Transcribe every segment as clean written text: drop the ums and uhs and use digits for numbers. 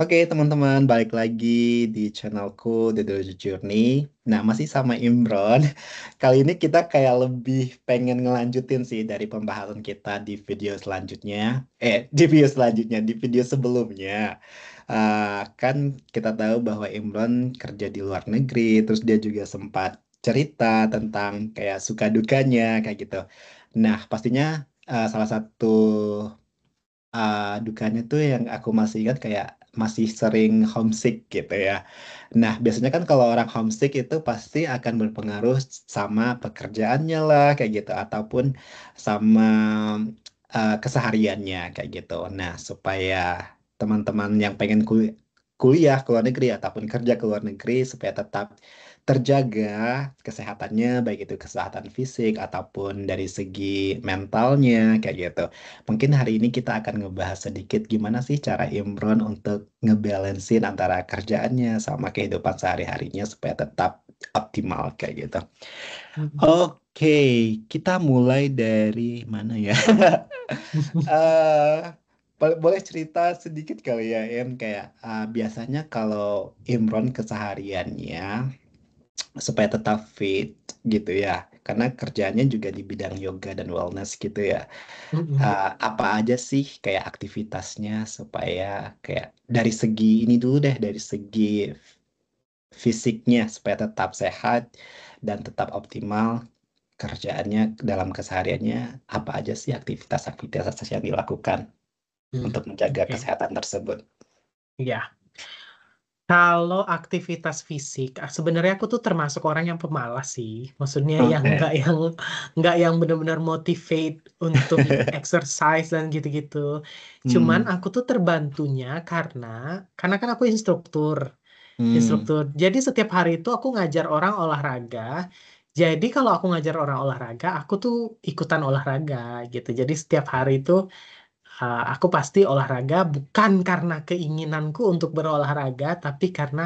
Oke teman-teman, balik lagi di channelku The Dojo Journey. Nah, masih sama Imron. Kali ini kita kayak lebih pengen ngelanjutin sih dari pembahasan kita di video selanjutnya. Di video selanjutnya, di video sebelumnya. Kan kita tahu bahwa Imron kerja di luar negeri, terus dia juga sempat cerita tentang kayak suka dukanya, kayak gitu. Nah, pastinya salah satu dukanya tuh yang aku masih ingat kayak masih sering homesick gitu ya. Nah, biasanya kan kalau orang homesick itu pasti akan berpengaruh sama pekerjaannya lah kayak gitu ataupun sama kesehariannya kayak gitu. Nah, supaya teman-teman yang pengen kuliah ke luar negeri ataupun kerja ke luar negeri supaya tetap terjaga kesehatannya baik itu kesehatan fisik ataupun dari segi mentalnya kayak gitu. Mungkin hari ini kita akan ngebahas sedikit gimana sih cara Imron untuk ngebalancein antara kerjaannya sama kehidupan sehari-harinya supaya tetap optimal kayak gitu. Mhm. Oke, kita mulai dari mana ya? eh boleh cerita sedikit kali ya, Em, kayak biasanya kalau Imron kesehariannya supaya tetap fit gitu ya, karena kerjaannya juga di bidang yoga dan wellness gitu ya. Mhm. Apa aja sih kayak aktivitasnya supaya kayak dari segi ini dulu deh, dari segi fisiknya supaya tetap sehat dan tetap optimal kerjaannya dalam kesehariannya, apa aja sih aktivitas-aktivitas yang dilakukan untuk menjaga Oke, kesehatan tersebut. ya. Kalau aktivitas fisik, sebenarnya aku tuh termasuk orang yang pemalas sih. Maksudnya yang Oke. nggak yang benar-benar motivate untuk exercise dan gitu-gitu. Cuman Hmm. aku tuh terbantunya karena kan aku instruktur, Hmm. instruktur. Jadi setiap hari itu aku ngajar orang olahraga. Jadi kalau aku ngajar orang olahraga, aku tuh ikutan olahraga gitu. Jadi setiap hari itu aku pasti olahraga bukan karena keinginanku untuk berolahraga, tapi karena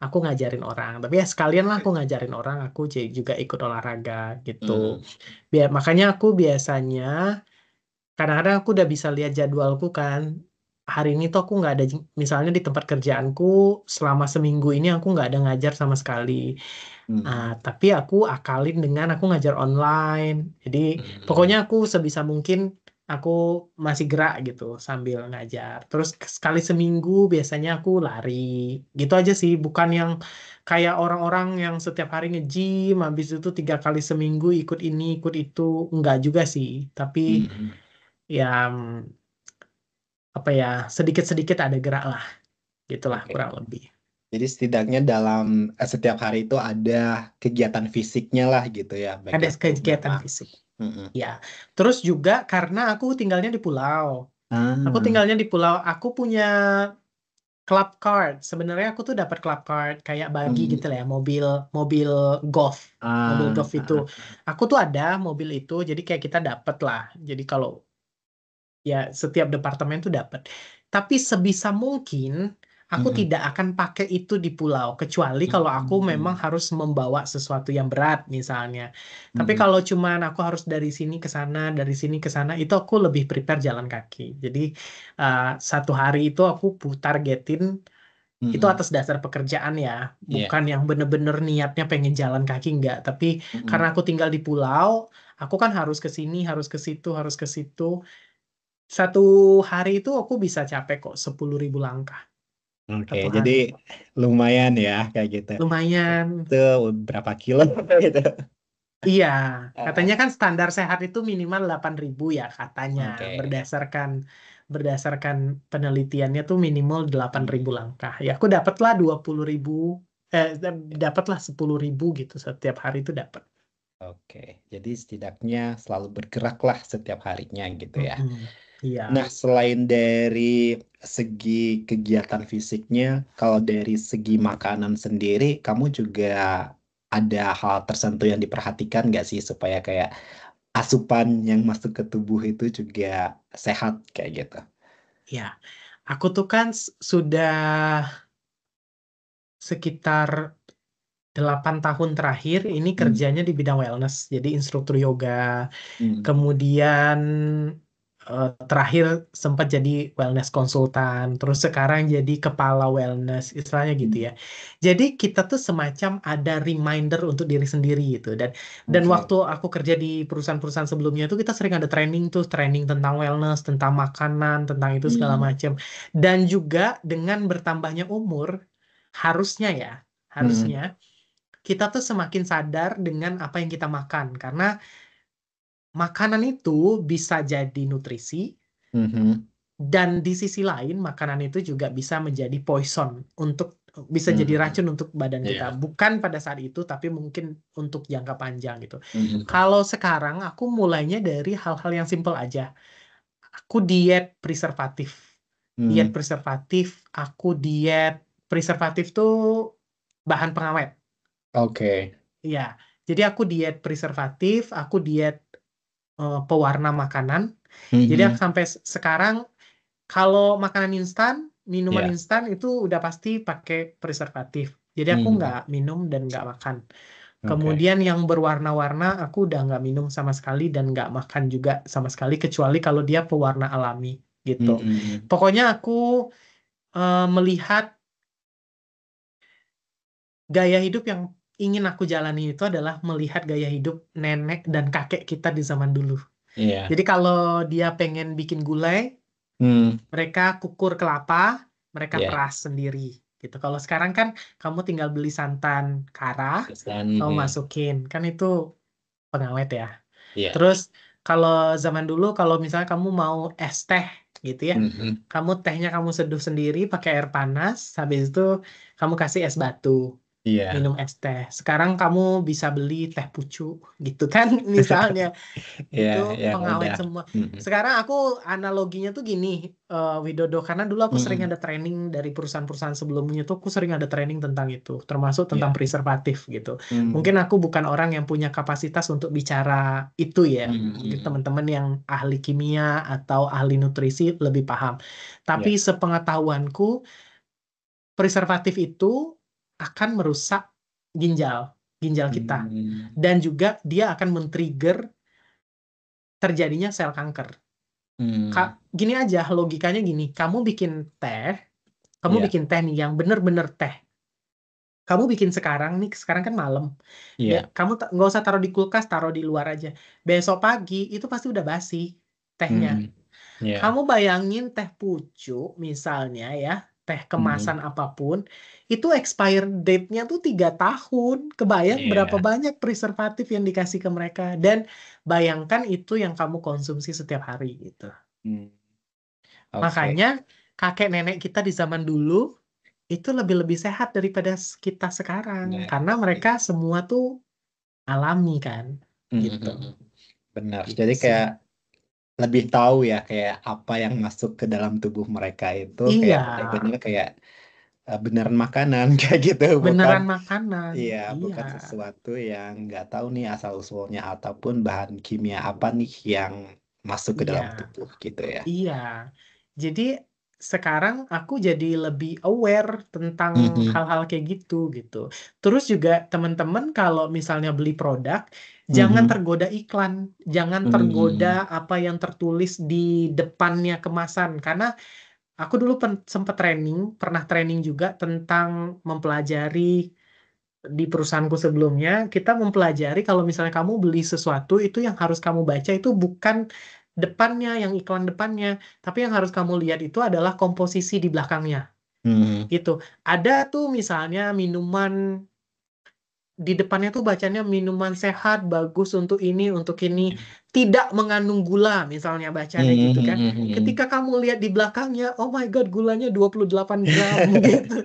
aku ngajarin orang. Tapi ya sekalian lah aku ngajarin orang, aku juga ikut olahraga gitu. Hmm. Makanya aku biasanya kadang-kadang aku udah bisa lihat jadwalku kan. Hari ini tuh aku nggak ada, misalnya di tempat kerjaanku selama seminggu ini aku nggak ada ngajar sama sekali. Hmm. Tapi aku akalin dengan aku ngajar online. Jadi Hmm. pokoknya aku sebisa mungkin aku masih gerak gitu sambil ngajar. Terus sekali seminggu biasanya aku lari. Gitu aja sih, bukan yang kayak orang-orang yang setiap hari nge-gym, habis itu 3 kali seminggu ikut ini, ikut itu. Enggak juga sih. Tapi Hmm. ya apa ya, sedikit-sedikit ada gerak lah. Gitulah Oke. kurang lebih. Jadi setidaknya dalam setiap hari itu ada kegiatan fisiknya lah gitu ya, baik Ada itu kegiatan memang. fisik. Mm-mm. Ya, terus juga karena aku tinggalnya di pulau. Aku Ah. tinggalnya di pulau. Aku punya club card. Sebenarnya aku tuh dapat club card kayak bagi gitu Hmm. lah ya, mobil mobil golf. Mobil Ah. golf itu. Aku tuh ada mobil itu, jadi kayak kita dapat lah. Jadi kalau ya setiap departemen tuh dapat. Tapi sebisa mungkin aku Mm-mm. tidak akan pakai itu di pulau kecuali kalau aku memang Mm-mm. harus membawa sesuatu yang berat misalnya. Tapi Mm-mm. kalau cuman aku harus dari sini ke sana, dari sini ke sana, itu aku lebih prepare jalan kaki. Jadi uh, satu hari itu aku targetin itu Mm-mm. atas dasar pekerjaan ya, Iya. bukan yang bener-bener niatnya pengen jalan kaki enggak. Tapi karena Mm-mm. aku tinggal di pulau, aku kan harus ke sini, harus ke situ, harus ke situ. Satu hari itu aku bisa capek kok 10.000 langkah Oke, satu jadi hari. lumayan ya kayak gitu. Lumayan. Itu berapa kilo gitu? Iya, katanya Ah, kan standar sehat itu minimal 8.000 ya katanya. oke. Berdasarkan berdasarkan penelitiannya tuh minimal 8.000 Hmm. langkah. Ya aku dapatlah 20.000, eh dapatlah 10.000 gitu setiap hari itu dapat. Oke, jadi setidaknya selalu bergeraklah setiap harinya gitu ya. Mm-mm. Nah, Iya. selain dari segi kegiatan fisiknya, kalau dari segi makanan sendiri, kamu juga ada hal tertentu yang diperhatikan nggak sih supaya kayak asupan yang masuk ke tubuh itu juga sehat kayak gitu? Ya, aku tuh kan sudah sekitar 8 tahun terakhir ini Hmm. kerjanya di bidang wellness, jadi instruktur yoga. Hmm. Kemudian terakhir sempat jadi wellness konsultan, terus sekarang jadi kepala wellness, istilahnya gitu Hmm. ya. Jadi kita tuh semacam ada reminder untuk diri sendiri gitu. Dan Oke. waktu aku kerja di perusahaan-perusahaan sebelumnya itu kita sering ada training tuh, training tentang wellness, tentang makanan, tentang itu segala Hmm. macam. Dan juga dengan bertambahnya umur, harusnya ya, Hmm. harusnya kita tuh semakin sadar dengan apa yang kita makan, karena makanan itu bisa jadi nutrisi. Mhm. Dan di sisi lain, makanan itu juga bisa menjadi poison untuk bisa jadi Hmm. racun untuk badan kita. Iya. Bukan pada saat itu, tapi mungkin untuk jangka panjang gitu. Mhm. Kalau sekarang aku mulainya dari hal-hal yang simple aja. Aku diet preservatif. Diet Hmm. preservatif, aku diet preservatif tuh bahan pengawet. Oke. Ya, jadi aku diet preservatif, aku diet pewarna makanan. Jadi aku Mhm. sampai sekarang kalau makanan instan, minuman Iya. instan itu udah pasti pakai preservatif. Jadi aku nggak Mhm. minum dan nggak makan. Oke. Kemudian yang berwarna-warna aku udah nggak minum sama sekali dan nggak makan juga sama sekali kecuali kalau dia pewarna alami gitu. Mhm. Pokoknya aku melihat gaya hidup yang ingin aku jalani itu adalah melihat gaya hidup nenek dan kakek kita di zaman dulu. Iya. Jadi kalau dia pengen bikin gulai, Hmm. mereka kukur kelapa, mereka Iya. peras sendiri gitu. Kalau sekarang kan kamu tinggal beli santan kara, Pesan. kamu Iya. masukin, kan itu pengawet ya. Iya. Terus kalau zaman dulu kalau misalnya kamu mau es teh gitu ya, Mhm. kamu tehnya kamu seduh sendiri pakai air panas, habis itu kamu kasih es batu, Iya. minum es teh. Sekarang kamu bisa beli teh pucuk gitu kan misalnya. Iya. Itu Yang pengawet udah. semua. Mhm. Sekarang aku analoginya tuh gini, Widodo, karena dulu aku sering Mhm. ada training dari perusahaan-perusahaan sebelumnya tuh aku sering ada training tentang itu, termasuk tentang Iya. preservatif gitu. Mhm. Mungkin aku bukan orang yang punya kapasitas untuk bicara itu ya. Mungkin Mhm. teman-teman yang ahli kimia atau ahli nutrisi lebih paham. Tapi Iya. sepengetahuanku, preservatif itu akan merusak ginjal, ginjal kita. Hmm. Dan juga dia akan men-trigger terjadinya sel kanker. Hmm. Gini aja logikanya gini, teh, kamu Iya. bikin teh nih yang bener-bener teh. Kamu bikin sekarang nih, sekarang kan malam. Iya. Kamu nggak usah taruh di kulkas, taruh di luar aja. Besok pagi itu pasti udah basi tehnya. Mhm. Iya. Kamu bayangin teh pucuk misalnya ya, teh kemasan Mhm. apapun, itu expired date-nya tuh 3 tahun. Kebayang berapa Iya. banyak preservatif yang dikasih ke mereka. Dan bayangkan itu yang kamu konsumsi setiap hari gitu. Hmm. Oke. Makanya kakek nenek kita di zaman dulu itu lebih-lebih sehat daripada kita sekarang. Nah, Karena mereka semua tuh alami kan. Gitu. mhm. Benar. Gitu Jadi sih. kayak lebih tahu ya kayak apa yang masuk ke dalam tubuh mereka itu Iya, kayak benar-benar kayak beneran makanan kayak gitu, bukan beneran makanan. iya Iya, bukan sesuatu yang nggak tahu nih asal usulnya ataupun bahan kimia apa nih yang masuk ke dalam iya, tubuh gitu ya. iya. Jadi sekarang aku jadi lebih aware tentang Mhm. hal-hal kayak gitu gitu. Terus juga teman-teman kalau misalnya beli produk, jangan Mhm. tergoda iklan, jangan tergoda Mhm. apa yang tertulis di depannya kemasan. Karena aku dulu sempat training, pernah training juga tentang mempelajari di perusahaanku sebelumnya, kita mempelajari kalau misalnya kamu beli sesuatu itu yang harus kamu baca itu bukan depannya, yang iklan depannya, tapi yang harus kamu lihat itu adalah komposisi di belakangnya. Mhm. Gitu. Ada tuh misalnya minuman di depannya tuh bacanya minuman sehat, bagus untuk ini, tidak mengandung gula, misalnya bacanya gitu Mhm. kan. Mhm. Ketika kamu lihat di belakangnya, oh my God, gulanya 28 gram gitu.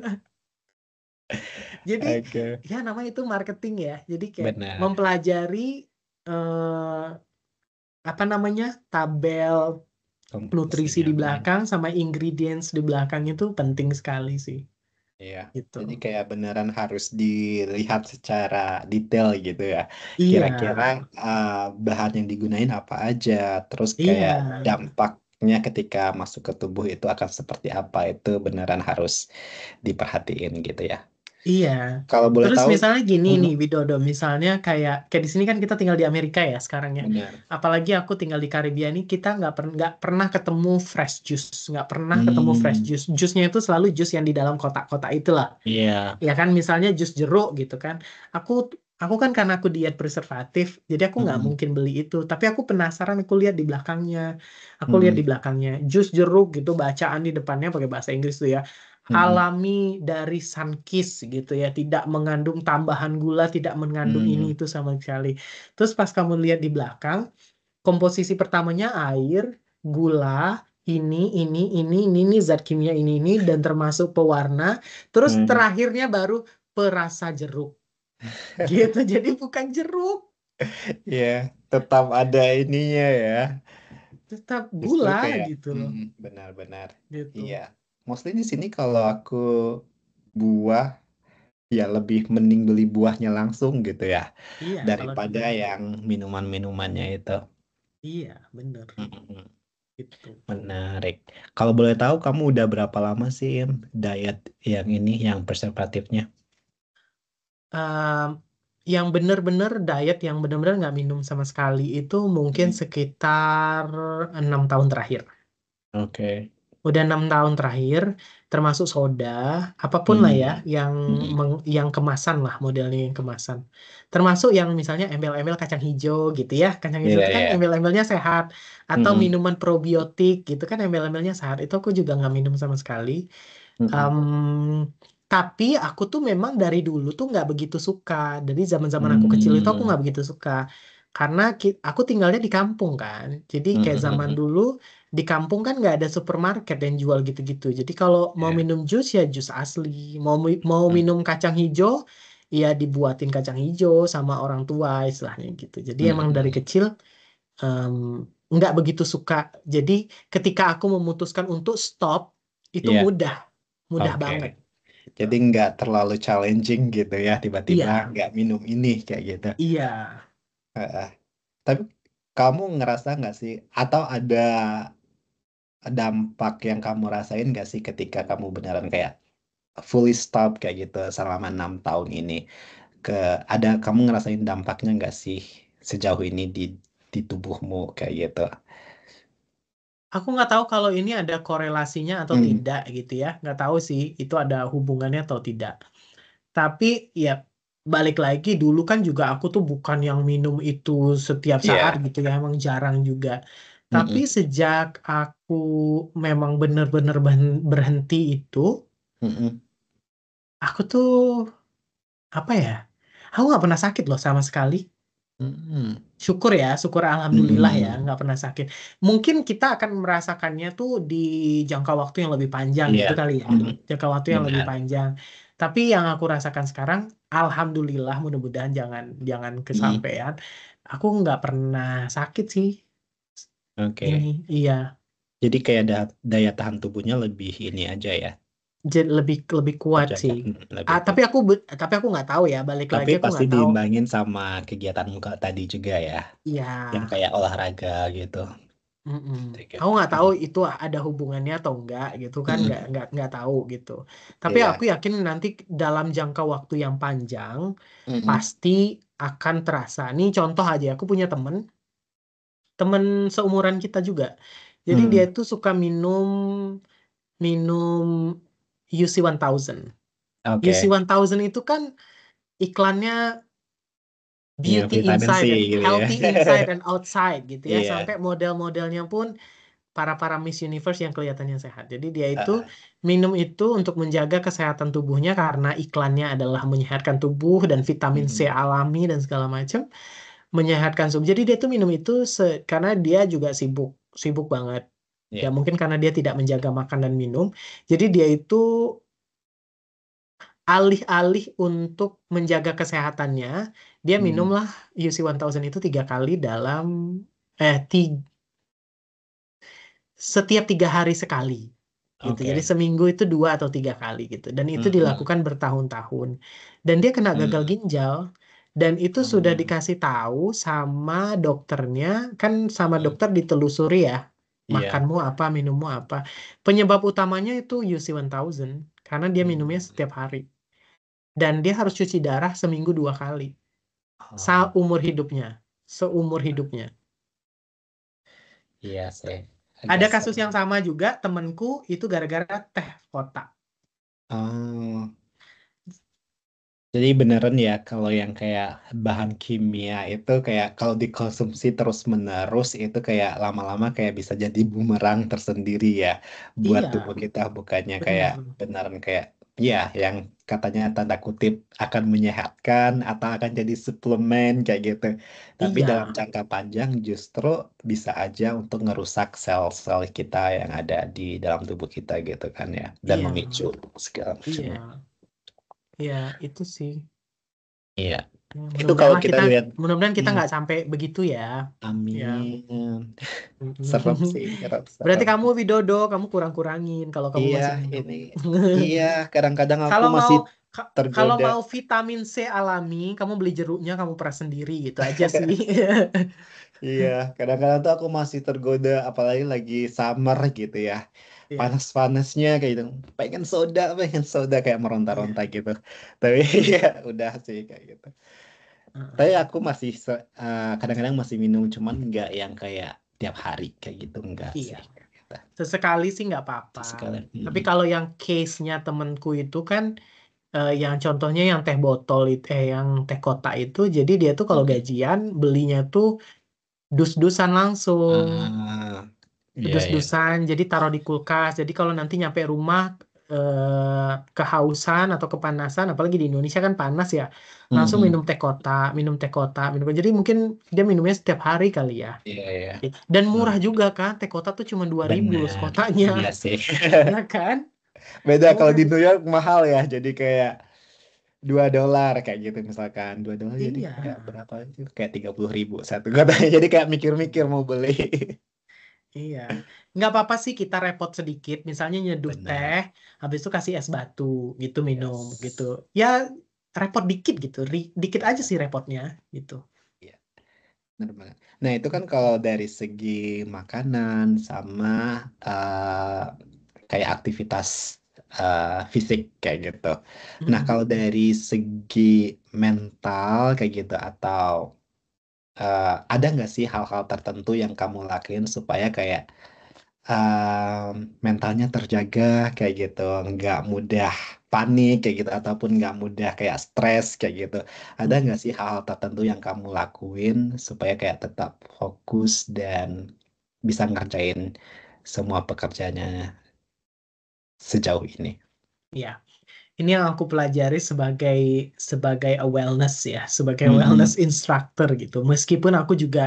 Jadi Oke, ya namanya itu marketing ya. Jadi kayak benar. mempelajari eh, apa namanya tabel nutrisi Komposisinya. di Mhm. belakang sama ingredients di belakang itu penting sekali sih. Iya, Gitu. jadi kayak beneran harus dilihat secara detail gitu ya. Iya, Kira-kira uh, bahan yang digunain apa aja, terus iya, kayak dampaknya ketika masuk ke tubuh itu akan seperti apa, itu beneran harus diperhatiin gitu ya. Iya. Kalau boleh Terus tahu, misalnya gini mhm, nih, Widodo, misalnya kayak di sini kan kita tinggal di Amerika ya sekarang ya. benar. Apalagi aku tinggal di Karibia nih, kita nggak pernah ketemu fresh juice, nggak pernah ketemu fresh Hmm, juice. Jusnya itu selalu jus yang di dalam kotak-kotak itulah. iya. Ya kan, misalnya jus jeruk gitu kan. Aku aku kan karena aku diet preservatif, jadi aku nggak Mhm, mungkin beli itu. Tapi aku penasaran, aku lihat di belakangnya. Aku lihat di mhm, belakangnya jus jeruk gitu, bacaan di depannya pakai bahasa Inggris tuh ya. mhm, Alami dari Sunkist gitu ya, tidak mengandung tambahan gula, tidak mengandung ini hmm, itu sama sekali. Terus pas kamu lihat di belakang, komposisi pertamanya air, gula, ini, zat kimia ini, dan termasuk pewarna. Terus hmm. terakhirnya baru perasa jeruk. Gitu, jadi bukan jeruk, Ya, tetap ada ininya ya. tetap Justru gula kayak, gitu loh. benar-benar. Iya. Gitu. Mostly di sini kalau aku buah, ya lebih mending beli buahnya langsung gitu ya, Iya, kalau di daripada yang minuman-minumannya itu. iya, bener Mm-mm. gitu. Menarik. Kalau boleh tahu, kamu udah berapa lama sih Im, diet yang ini, yang preservatifnya? Em, yang bener-bener diet, yang bener-bener nggak minum sama sekali itu mungkin Mm. sekitar 6 tahun terakhir. Oke. Udah 6 tahun terakhir, termasuk soda, apapun lah ya, Hmm. yang Mm-mm. yang kemasan lah, modelnya yang kemasan. Termasuk yang misalnya embel-embel kacang hijau gitu ya. Kacang hijau Iya, itu kan iya. embel-embelnya sehat. Atau Mm-mm. minuman probiotik gitu kan embel-embelnya sehat. Itu aku juga nggak minum sama sekali. Mm-mm. Em, tapi aku tuh memang dari dulu tuh nggak begitu suka. Dari zaman-zaman aku kecil itu aku Hmm. nggak begitu suka. Karena aku tinggalnya di kampung kan. Jadi kayak zaman Mm-mm. dulu di kampung kan nggak ada supermarket yang jual gitu-gitu. Jadi kalau mau Iya. minum jus ya jus asli. Mau Mm. minum kacang hijau ya dibuatin kacang hijau sama orang tua istilahnya gitu. Jadi emang dari Mm-mm. kecil em, nggak begitu suka. Jadi ketika aku memutuskan untuk stop itu Iya. mudah, mudah Oke. banget. Gitu. Jadi nggak terlalu challenging gitu ya, tiba-tiba Iya, nggak minum ini kayak gitu. iya. Heeh. Tapi kamu ngerasa nggak sih, atau ada dampak yang kamu rasain nggak sih ketika kamu beneran kayak fully stop kayak gitu selama 6 tahun ini? Ke ada kamu ngerasain dampaknya nggak sih sejauh ini di tubuhmu kayak gitu? Aku nggak tahu kalau ini ada korelasinya atau Hmm. tidak gitu ya. Nggak tahu sih itu ada hubungannya atau tidak. Tapi ya balik lagi dulu kan juga aku tuh bukan yang minum itu setiap saat Iya. gitu ya. Emang jarang juga. Tapi Mm-mm. sejak aku memang bener-bener berhenti itu, Mm-mm. aku tuh apa ya? Aku nggak pernah sakit loh sama sekali. Mm-mm. Syukur ya, syukur alhamdulillah ya, Mm-mm. nggak pernah sakit. Mungkin kita akan merasakannya tuh di jangka waktu yang lebih panjang Iya. gitu kali ya, Mm. jangka waktu yang lebih Benar. panjang. Tapi yang aku rasakan sekarang, alhamdulillah, mudah-mudahan jangan jangan Mm. kesampaian. Aku nggak pernah sakit sih Oke. ini, iya. Jadi kayak daya tahan tubuhnya lebih ini aja ya, Jadi lebih lebih kuat terjaga. sih. Lebih Tapi kuat. aku nggak tahu ya, balik Tapi lagi aku pasti nggak tahu. diimbangin sama kegiatanmu tadi juga ya, Iya. yang kayak olahraga gitu. Mm-mm. Sedikit. Aku nggak tahu Mm. itu ada hubungannya atau enggak gitu kan, Mm-mm. nggak tahu gitu. Tapi aku Iya. yakin nanti dalam jangka waktu yang panjang Mm-mm. pasti akan terasa. Nih contoh aja, aku punya temen, temen seumuran kita juga. Jadi dia Mm. itu suka minum minum UC 1000. UC Oke. 1000 itu kan iklannya Iya, beauty vitamin C inside and gitu ya. healthy inside and outside gitu ya, Iya. sampai model-modelnya pun para Miss Universe yang kelihatannya sehat. Jadi dia itu Ah, minum itu untuk menjaga kesehatan tubuhnya karena iklannya adalah menyehatkan tubuh dan vitamin C mm-mm. alami dan segala macam, menyehatkan tubuh. Jadi dia tuh minum itu karena dia juga sibuk, sibuk banget. Ya Iya. mungkin karena dia tidak menjaga makan dan minum. Jadi dia itu alih-alih untuk menjaga kesehatannya, dia Mm. minumlah UC 1000 itu 3 kali dalam eh ti- setiap 3 hari sekali gitu. Jadi Oke. seminggu itu 2 atau 3 kali gitu. Dan itu Mm-mm. dilakukan bertahun-tahun. Dan dia kena gagal Mm. ginjal. Dan itu sudah Mm. dikasih tahu sama dokternya, kan sama Mm. dokter ditelusuri ya, Iya. makanmu apa, minummu apa. Penyebab utamanya itu UC 1000 karena dia minumnya Mm. setiap hari. dan dia harus cuci darah seminggu 2 kali. Oh, Seumur hidupnya. Seumur hidupnya. iya sih, Ada agak kasus serem. yang sama juga, temenku itu gara-gara teh kotak. Oh, jadi beneran ya kalau yang kayak bahan kimia itu kayak kalau dikonsumsi terus-menerus itu kayak lama-lama kayak bisa jadi bumerang tersendiri ya buat tubuh Iya, kita, bukannya kayak benar. beneran kayak ya yang katanya tanda kutip akan menyehatkan atau akan jadi suplemen kayak gitu. Tapi dalam Iya, jangka panjang justru bisa aja untuk ngerusak sel-sel kita yang ada di dalam tubuh kita gitu kan ya dan iya, memicu segala macamnya. iya, iya, itu sih. Iya. Ya, Itu kalau kita lihat, mudah-mudahan kita hmm, nggak sampai begitu ya. Ya. amin. Serem sih, serem, Berarti serem. kamu Widodo, kamu kurang-kurangin kalau kamu Iya, masih minum. ini, iya, kadang-kadang aku Kalau mau masih kalau tergoda. mau vitamin C alami, kamu beli jeruknya, kamu peras sendiri gitu aja sih. Iya, kadang-kadang tuh aku masih tergoda, apalagi lagi summer gitu ya. Iya, Panas-panasnya kayak gitu. Pengen soda kayak meronta-ronta iya. gitu. Tapi ya udah sih kayak gitu. Tapi Heeh. aku masih kadang-kadang masih minum, cuman nggak yang kayak tiap hari kayak gitu, enggak Iya. sih. Kayak gitu. Sesekali sih nggak apa-apa. Sekali. Tapi kalau yang case-nya temenku itu kan, yang contohnya yang teh botol itu, yang teh kotak itu, jadi dia tuh kalau Mm-mm. gajian belinya tuh dus-dusan langsung. Ah, iya, iya. Dus-dusan, jadi taruh di kulkas. Jadi kalau nanti nyampe rumah, kehausan atau kepanasan, apalagi di Indonesia kan panas ya, langsung minum Mm-mm. teh kotak, minum teh kotak, minum. Jadi mungkin dia minumnya setiap hari kali ya. Iya, iya. Dan Hmm, murah juga kan, teh kotak tuh cuma 2.000 loh bener. sekotanya, Iya sih. ya kan? Beda kalau Murah. di New York mahal ya. Jadi kayak $2 kayak gitu misalkan. $2 jadi Iya, kayak berapa itu? Kayak 30.000 satu katanya. Jadi kayak mikir-mikir mau beli. iya. Nggak apa-apa sih kita repot sedikit, misalnya nyeduh teh, Benar. habis itu kasih es batu, gitu minum, gitu. Yes. Ya repot dikit gitu, dikit aja Benar. sih repotnya, gitu. Iya, benar banget. Nah, itu kan kalau dari segi makanan sama eh, kayak aktivitas fisik kayak gitu. Nah, Mm-mm. kalau dari segi mental kayak gitu atau ada nggak sih hal-hal tertentu yang kamu lakuin supaya kayak mentalnya terjaga kayak gitu, nggak mudah panik kayak gitu ataupun nggak mudah kayak stres kayak gitu. Ada nggak Mm-mm. sih hal-hal tertentu yang kamu lakuin supaya kayak tetap fokus dan bisa ngerjain semua pekerjaannya sejauh ini? Ya, ini yang aku pelajari sebagai sebagai a wellness ya, sebagai wellness Mm-mm. instructor gitu. Meskipun aku juga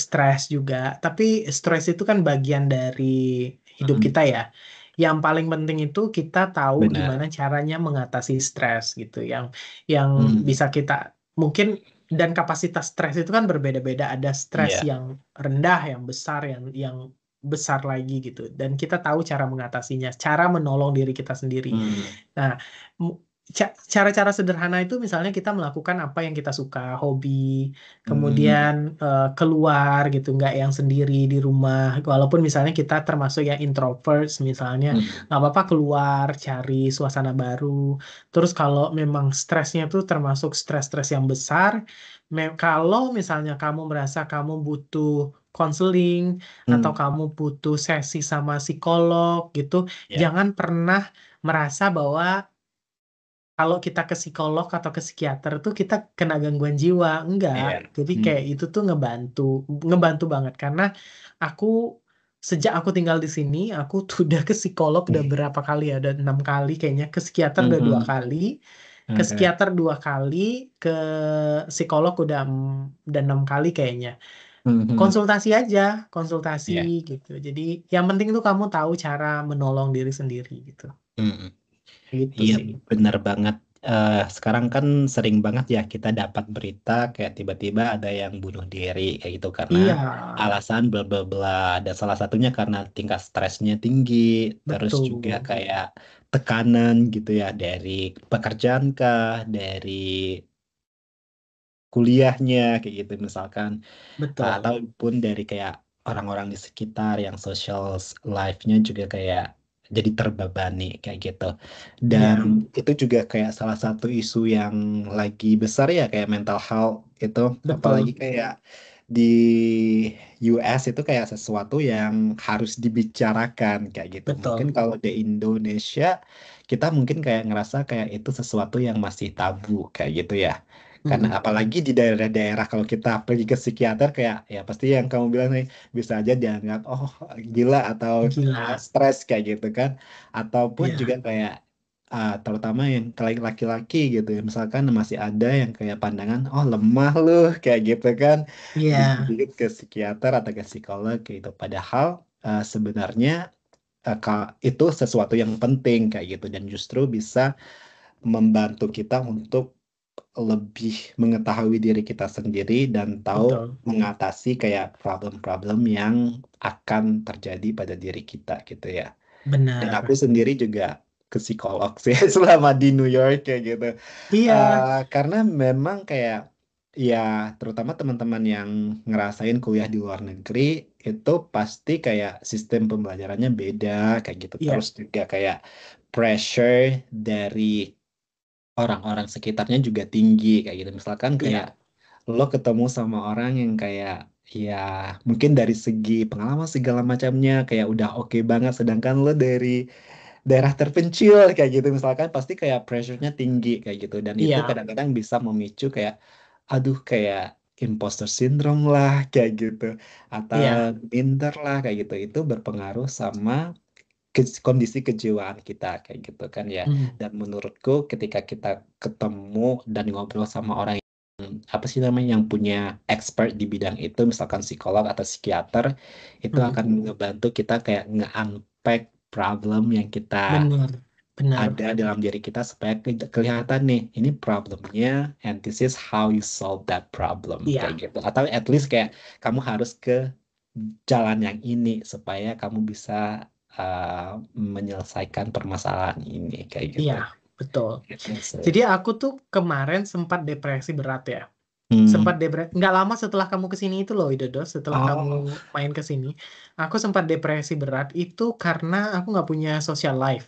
stres juga, tapi stres itu kan bagian dari hidup Mm-mm. kita ya. Yang paling penting itu kita tahu gimana Benar. caranya mengatasi stres gitu. Yang Mm. bisa kita mungkin, dan kapasitas stres itu kan berbeda-beda. Ada stres Iya. yang rendah, yang besar, yang besar lagi gitu. Dan kita tahu cara mengatasinya, cara menolong diri kita sendiri. Mm. Nah, mu- cara-cara sederhana itu misalnya kita melakukan apa yang kita suka, hobi, Mm. kemudian keluar gitu, nggak yang sendiri di rumah. Walaupun misalnya kita termasuk yang introvert, misalnya Mm. nggak apa-apa keluar, cari suasana baru. Terus kalau memang stresnya tuh termasuk stres-stres yang besar, kalau misalnya kamu merasa kamu butuh konseling atau Mm. kamu butuh sesi sama psikolog gitu, Iya. jangan pernah merasa bahwa kalau kita ke psikolog atau ke psikiater tuh kita kena gangguan jiwa. Enggak. Iya. Jadi Mm. kayak itu tuh ngebantu banget karena aku sejak aku tinggal di sini, aku tuh udah ke psikolog udah berapa kali ya, udah 6 kali kayaknya, ke psikiater udah dua Mm-mm. kali, ke Oke. psikiater 2 kali, ke psikolog udah 6 kali kayaknya. Mhm. Konsultasi aja, konsultasi Iya. gitu. Jadi yang penting tuh kamu tahu cara menolong diri sendiri gitu. Mm. Gitu Iya, sih. benar banget. Sekarang kan sering banget ya kita dapat berita kayak tiba-tiba ada yang bunuh diri kayak gitu karena Iya, alasan bla bla bla. Dan salah satunya karena tingkat stresnya tinggi, terus juga betul, kayak tekanan gitu ya dari pekerjaan kah, dari kuliahnya kayak gitu misalkan. betul. Ataupun dari kayak orang-orang di sekitar yang social life-nya juga kayak jadi terbebani kayak gitu. Dan Iya, itu juga kayak salah satu isu yang lagi besar ya kayak mental health itu, apalagi betul, kayak di US itu kayak sesuatu yang harus dibicarakan kayak gitu. Mungkin betul. kalau di Indonesia kita mungkin kayak ngerasa kayak itu sesuatu yang masih tabu kayak gitu ya. Karena Mm-mm. apalagi di daerah-daerah kalau kita pergi ke psikiater kayak ya pasti yang kamu bilang nih bisa aja dianggap oh gila atau Gila. stres kayak gitu kan. Ataupun juga Iya, kayak terutama yang kayak laki-laki gitu ya. Misalkan masih ada yang kayak pandangan oh lemah loh kayak gitu kan. iya, Dikit-dikit ke psikiater atau ke psikolog gitu. Padahal sebenarnya itu sesuatu yang penting kayak gitu dan justru bisa membantu kita untuk lebih mengetahui diri kita sendiri dan tahu betul. mengatasi kayak problem-problem yang akan terjadi pada diri kita gitu ya. Dan aku Benar. sendiri juga ke psikolog sih selama di New York kayak gitu. Iya, Karena memang kayak ya terutama teman-teman yang ngerasain kuliah di luar negeri itu pasti kayak sistem pembelajarannya beda kayak gitu. Terus iya, juga kayak pressure dari orang-orang sekitarnya juga tinggi kayak gitu. Misalkan kayak iya, lo ketemu sama orang yang kayak ya mungkin dari segi pengalaman segala macamnya kayak udah oke banget sedangkan lo dari daerah terpencil kayak gitu misalkan pasti kayak pressure-nya tinggi kayak gitu dan itu iya, kadang-kadang bisa memicu kayak aduh kayak imposter syndrome lah kayak gitu atau iya. minder lah kayak gitu itu berpengaruh sama kondisi kejiwaan kita kayak gitu kan ya. Mm, Dan menurutku ketika kita ketemu dan ngobrol sama orang yang apa sih namanya yang punya expert di bidang itu, misalkan psikolog atau psikiater, itu mm. akan ngebantu kita kayak nge-unpack problem yang kita Benar, benar. ada dalam diri kita supaya kelihatan nih ini problemnya and this is how you solve that problem kayak Iya, gitu atau at least kayak kamu harus ke jalan yang ini supaya kamu bisa menyelesaikan permasalahan ini kayak gitu. iya, betul. Gitu sih. Jadi aku tuh kemarin sempat depresi berat ya. Sempat Hmm. depresi, nggak lama setelah kamu kesini itu loh, Widodo, setelah kamu Oh. main ke sini, aku sempat depresi berat itu karena aku nggak punya social life.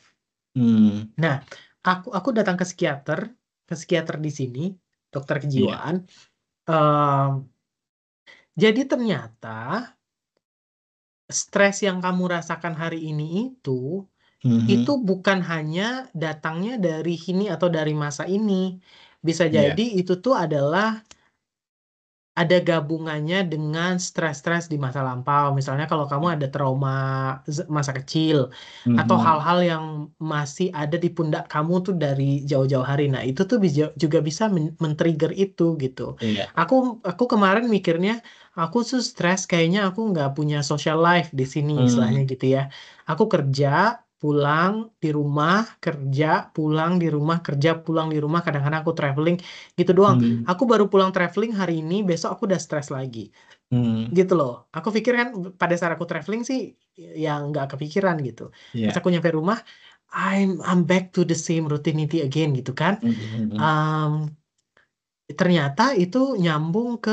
Hmm. Nah, aku datang ke psikiater di sini, dokter Iya. kejiwaan. Ehm, jadi ternyata stres yang kamu rasakan hari ini itu Mhm. bukan hanya datangnya dari sini atau dari masa ini. Bisa Iya. jadi itu tuh adalah ada gabungannya dengan stres-stres di masa lampau. Misalnya kalau kamu ada trauma masa kecil atau Mhm. hal-hal yang masih ada di pundak kamu tuh dari jauh-jauh hari. Nah, itu tuh juga bisa men-trigger itu gitu. Iya. Aku aku kemarin mikirnya aku tuh stres kayaknya aku nggak punya social life di sini istilahnya Hmm. gitu ya. Aku kerja, pulang di rumah, kerja, pulang di rumah, kerja, pulang di rumah. Kadang-kadang aku traveling gitu doang. Hmm. Aku baru pulang traveling hari ini, besok aku udah stres lagi. Hmm. Gitu loh. Aku pikir kan pada saat aku traveling sih yang nggak kepikiran gitu. Pas Iya. aku nyampe rumah, I'm back to the same routinity again gitu kan. Mhm. Um, ternyata itu nyambung ke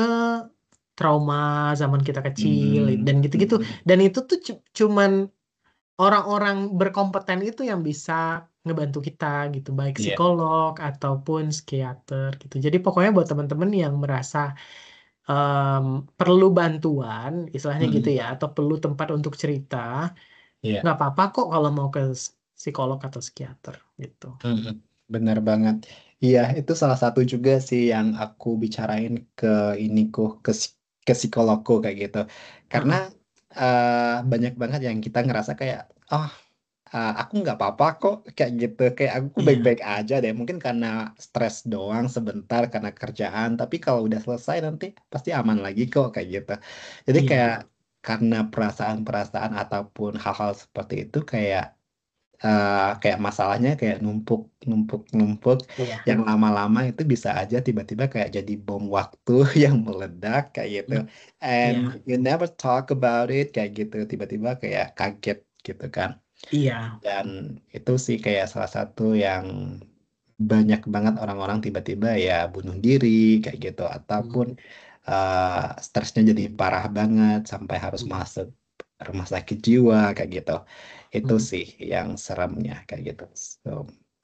trauma zaman kita kecil Mhm. dan gitu-gitu. Mhm. Dan itu tuh cuman orang-orang berkompeten itu yang bisa ngebantu kita gitu, baik Iya. psikolog ataupun psikiater gitu. Jadi pokoknya buat teman-teman yang merasa em, perlu bantuan, istilahnya gitu Mhm. ya, atau perlu tempat untuk cerita, Iya. nggak apa-apa kok kalau mau ke psikolog atau psikiater gitu. Mhm. Benar banget. Iya, itu salah satu juga sih yang aku bicarain ke iniku ke psikologku kayak gitu. Karena Heeh. banyak banget yang kita ngerasa kayak oh aku nggak apa-apa kok kayak gitu kayak aku Iya, baik-baik aja deh mungkin karena stres doang sebentar karena kerjaan tapi kalau udah selesai nanti pasti aman lagi kok kayak gitu jadi kayak iya, karena perasaan-perasaan ataupun hal-hal seperti itu kayak kayak masalahnya kayak numpuk numpuk numpuk iya, yang lama-lama itu bisa aja tiba-tiba kayak jadi bom waktu yang meledak kayak gitu bet- and iya, you never talk about it kayak gitu tiba-tiba kayak kaget gitu kan iya, dan itu sih kayak salah satu yang banyak banget orang-orang tiba-tiba ya bunuh diri kayak gitu hmm, ataupun stresnya jadi parah banget sampai harus hmm, masuk rumah sakit jiwa kayak gitu. Itu Hmm. sih yang seremnya kayak gitu. So,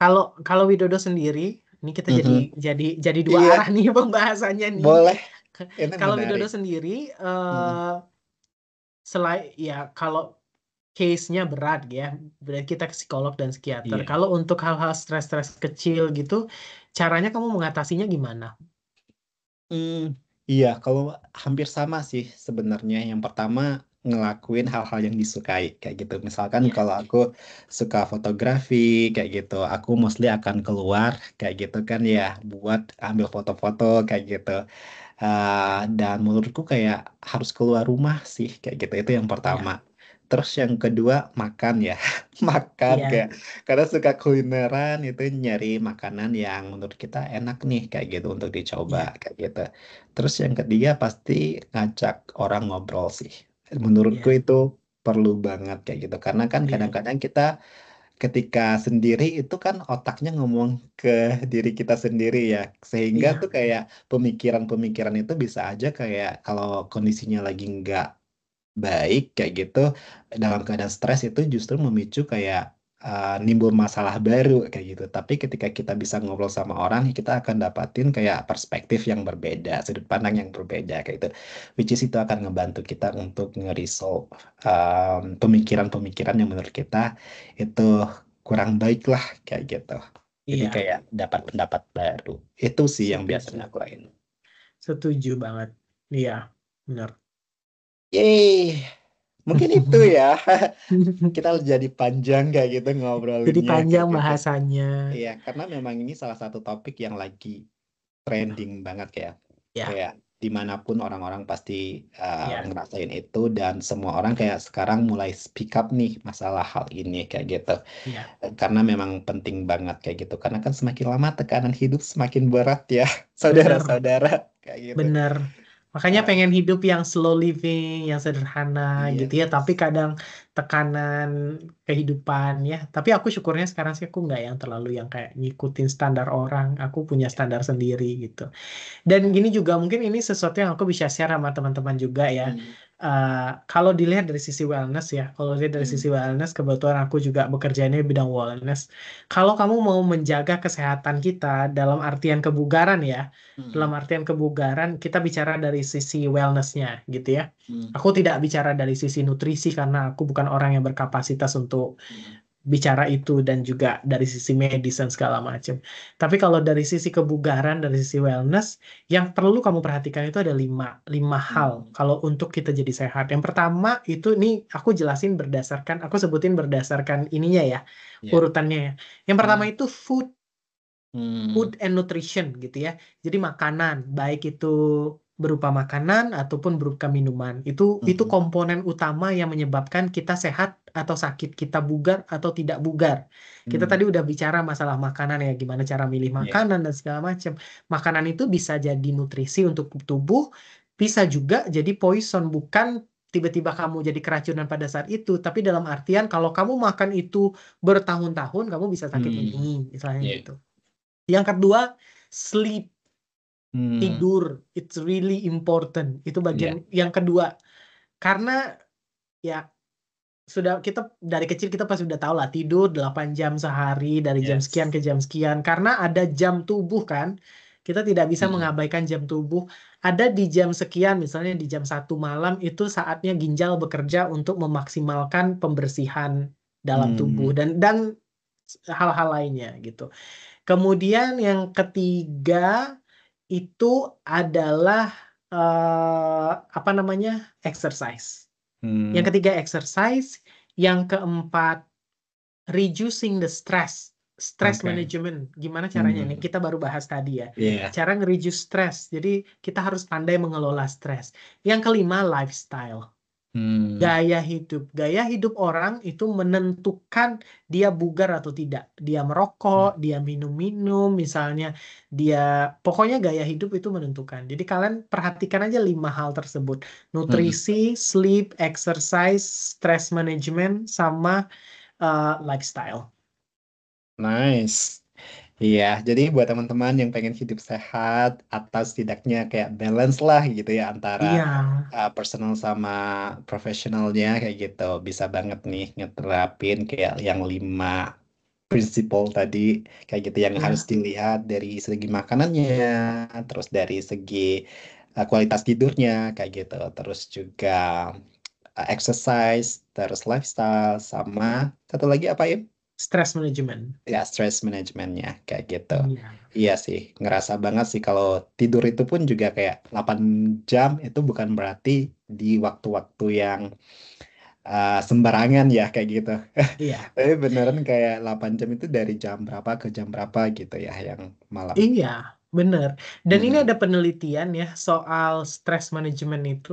Kalau kalau Widodo sendiri, ini kita jadi mhm. jadi dua arah Iya, nih pembahasannya nih. boleh. Ini Kalau Widodo menarik. sendiri, Mhm. selain ya kalau case-nya berat ya, berarti kita ke psikolog dan psikiater. Iya. Kalau untuk hal-hal stres-stres kecil gitu, caranya kamu mengatasinya gimana? Hmm, iya, kalau hampir sama sih sebenarnya. Yang pertama ngelakuin hal-hal yang disukai kayak gitu. Misalkan Ya, kalau aku suka fotografi kayak gitu, aku mostly akan keluar kayak gitu kan ya, buat ambil foto-foto kayak gitu. Dan menurutku kayak harus keluar rumah sih kayak gitu. Itu yang pertama. ya, Terus yang kedua makan ya, makan kayak iya, karena suka kulineran itu nyari makanan yang menurut kita enak nih kayak gitu untuk dicoba iya, kayak gitu. Terus yang ketiga pasti ngajak orang ngobrol sih. Menurutku iya, itu perlu banget kayak gitu karena kan iya, kadang-kadang kita ketika sendiri itu kan otaknya ngomong ke diri kita sendiri ya sehingga tuh iya, kayak pemikiran-pemikiran itu bisa aja kayak kalau kondisinya lagi nggak baik kayak gitu dalam keadaan stres itu justru memicu kayak nimbul masalah baru kayak gitu. Tapi ketika kita bisa ngobrol sama orang, kita akan dapatin kayak perspektif yang berbeda, sudut pandang yang berbeda kayak gitu. Which is itu akan ngebantu kita untuk nge-resolve pemikiran-pemikiran yang menurut kita itu kurang baik lah kayak gitu. Jadi iya, kayak dapat pendapat baru. Itu sih yang biasanya setuju, aku lakuin. setuju banget. Iya, benar. Yeay, mungkin itu ya. Kita jadi panjang kayak gitu Jadi ngobrolinnya kayak panjang gitu. bahasanya. Iya, karena memang ini salah satu topik yang lagi trending banget ya. Ya, Kayak dimanapun orang-orang pasti ya, ngerasain itu dan semua orang kayak sekarang mulai speak up nih masalah hal ini kayak gitu. ya, Karena memang penting banget kayak gitu. Karena kan semakin lama tekanan hidup semakin berat ya, benar. saudara-saudara kayak gitu. Bener. Makanya Ah, pengen hidup yang slow living, yang sederhana gitu ya. Tapi yes. kadang tekanan kehidupan ya. Tapi aku syukurnya sekarang sih aku nggak yang terlalu yang kayak ngikutin standar orang. Aku punya standar sendiri gitu. Dan gini juga mungkin ini sesuatu yang aku bisa share sama teman-teman juga ya. Hmm, Kalau dilihat dari sisi wellness ya, kalau dilihat dari sisi hmm, wellness, kebetulan aku juga bekerjanya di bidang wellness. Kalau kamu mau menjaga kesehatan kita dalam artian kebugaran ya, dalam hmm, artian kebugaran kita bicara dari sisi wellnessnya gitu ya. hmm, Aku tidak bicara dari sisi nutrisi karena aku bukan orang yang berkapasitas untuk hmm, bicara itu dan juga dari sisi medis dan segala macam. Tapi kalau dari sisi kebugaran, dari sisi wellness, yang perlu kamu perhatikan itu ada lima hal hmm. kalau untuk kita jadi sehat. Yang pertama itu ini aku jelasin berdasarkan, aku sebutin berdasarkan ininya ya, Ya. urutannya ya. Yang pertama Hmm, itu food hmm, and nutrition gitu ya. Jadi makanan, baik itu berupa makanan ataupun berupa minuman. Itu hmm. komponen utama yang menyebabkan kita sehat atau sakit, kita bugar atau tidak bugar. Kita Hmm, tadi udah bicara masalah makanan ya, gimana cara milih ya. makanan dan segala macam. Makanan itu bisa jadi nutrisi untuk tubuh, bisa juga jadi poison, bukan tiba-tiba kamu jadi keracunan pada saat itu, tapi dalam artian kalau kamu makan itu bertahun-tahun, kamu bisa sakit ini, Hmm, misalnya ya. gitu. Yang kedua, sleep, Hmm, tidur. It's really important. Itu bagian ya. yang kedua. Karena ya sudah kita dari kecil kita pasti udah tahu lah tidur 8 jam sehari dari jam sekian Yes. ke jam sekian. Karena ada jam tubuh kan. Kita tidak bisa Hmm, mengabaikan jam tubuh. Ada di jam sekian, misalnya di jam 1 malam, itu saatnya ginjal bekerja untuk memaksimalkan pembersihan dalam tubuh hmm, dan hal-hal lainnya gitu. Kemudian yang ketiga itu adalah apa namanya? Exercise. Yang hmm. ketiga exercise, yang keempat reducing the stress. Stress Oke. management. Gimana caranya nih? Hmm, Kita baru bahas tadi ya. ya. Cara nge-reduce stress. Jadi kita harus pandai mengelola stres. Yang kelima lifestyle. Hmm, Gaya hidup. Gaya hidup orang itu menentukan dia bugar atau tidak. Dia merokok, hmm, dia minum-minum, misalnya dia, pokoknya gaya hidup itu menentukan. Jadi kalian perhatikan aja 5 hal tersebut. hmm. Nutrisi, sleep, exercise, stress management, sama lifestyle. Nice. Iya, jadi buat teman-teman yang pengen hidup sehat atau setidaknya kayak balance lah gitu ya antara Iya, personal sama profesionalnya kayak gitu, bisa banget nih ngeterapin kayak yang 5 prinsipal tadi kayak gitu yang harus iya, dilihat dari segi makanannya, terus dari segi kualitas tidurnya kayak gitu, terus juga exercise, terus lifestyle sama satu lagi apa ya? stress management. Ya, stress manajemennya kayak gitu. Iya, Iya sih, ngerasa banget sih kalau tidur itu pun juga kayak 8 jam itu bukan berarti di waktu-waktu yang sembarangan ya kayak gitu. iya, Tapi beneran kayak 8 jam itu dari jam berapa ke jam berapa gitu ya yang malam. iya, bener. Dan ini Mm-mm. ada penelitian ya soal stress management itu.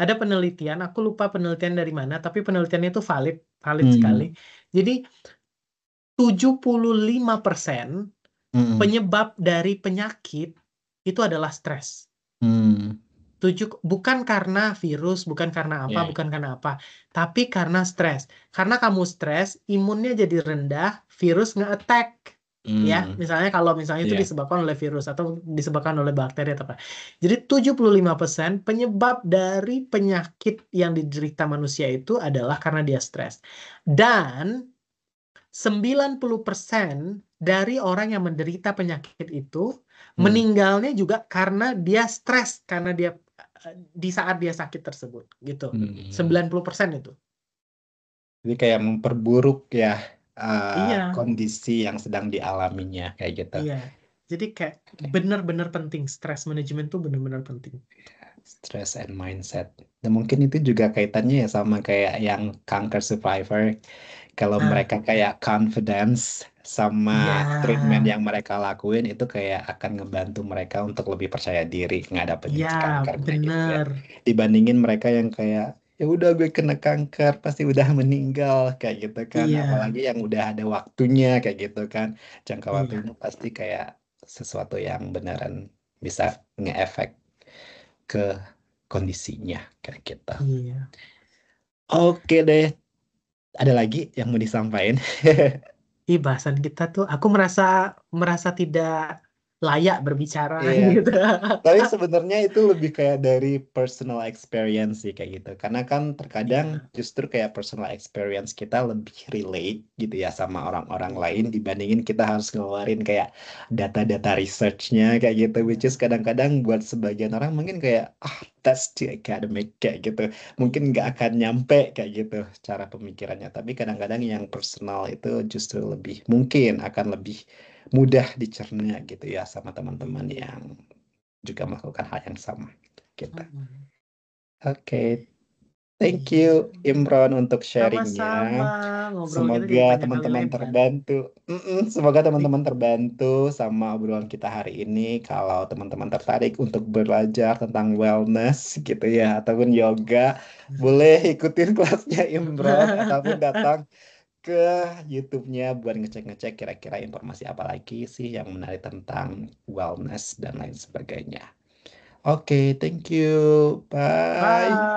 Ada penelitian, aku lupa penelitian dari mana, tapi penelitiannya itu valid, valid sekali. Mm. Jadi 75% Mm-mm. penyebab dari penyakit itu adalah stres. Mm. Bukan karena virus, bukan karena apa, Ya. bukan karena apa, tapi karena stres. Karena kamu stres, imunnya jadi rendah, virus nge-attack. Ya, Mm. misalnya kalau misalnya itu Ya. disebabkan oleh virus atau disebabkan oleh bakteri atau apa. Jadi 75% penyebab dari penyakit yang diderita manusia itu adalah karena dia stres. Dan 90% dari orang yang menderita penyakit itu Mm. meninggalnya juga karena dia stres, karena dia di saat dia sakit tersebut gitu. Mm. 90% itu. Jadi kayak memperburuk ya Iya, kondisi yang sedang dialaminya kayak gitu. iya. Jadi kayak benar-benar penting, stress manajemen tuh benar-benar penting. Stress and mindset. Dan mungkin itu juga kaitannya ya sama kayak yang cancer survivor. Kalau Ah, mereka kayak confidence sama iya, treatment yang mereka lakuin itu kayak akan ngebantu mereka untuk lebih percaya diri ngadapin iya, kankernya gitu ya. bener. Dibandingin mereka yang kayak ya udah gue kena kanker pasti udah meninggal kayak gitu kan. Iya, Apalagi yang udah ada waktunya kayak gitu kan. Jangka waktunya iya, pasti kayak sesuatu yang beneran bisa ngeefek ke kondisinya kayak gitu. iya. Oke deh, ada lagi yang mau disampaikan? Ih, bahasan kita tuh, aku merasa merasa tidak layak berbicara Iya. gitu. Tapi sebenarnya itu lebih kayak dari personal experience sih kayak gitu. Karena kan terkadang Iya, justru kayak personal experience kita lebih relate gitu ya sama orang-orang iya, lain dibandingin kita harus ngeluarin kayak data-data researchnya kayak gitu. Which is iya, kadang-kadang buat sebagian orang mungkin kayak that's too academic kayak gitu. Mungkin nggak iya, akan nyampe kayak gitu cara pemikirannya. Tapi kadang-kadang yang personal itu justru lebih mungkin akan lebih mudah dicerna gitu ya sama teman-teman iya. yang juga melakukan hal yang sama gitu. Mm-mm. Oke, thank you Iya, Imron untuk sama-sama. sharingnya. Ngobrol kita Semoga jadi panjang kali teman-teman lebar. terbantu. Semoga teman-teman Iya. terbantu sama obrolan kita hari ini. Kalau teman-teman tertarik untuk belajar tentang wellness gitu ya, ataupun yoga, boleh ikutin kelasnya Imron ataupun datang ke YouTube-nya buat ngecek-ngecek kira-kira informasi apa lagi sih yang menarik tentang wellness dan lain sebagainya. Oke, thank you. Bye. Bye.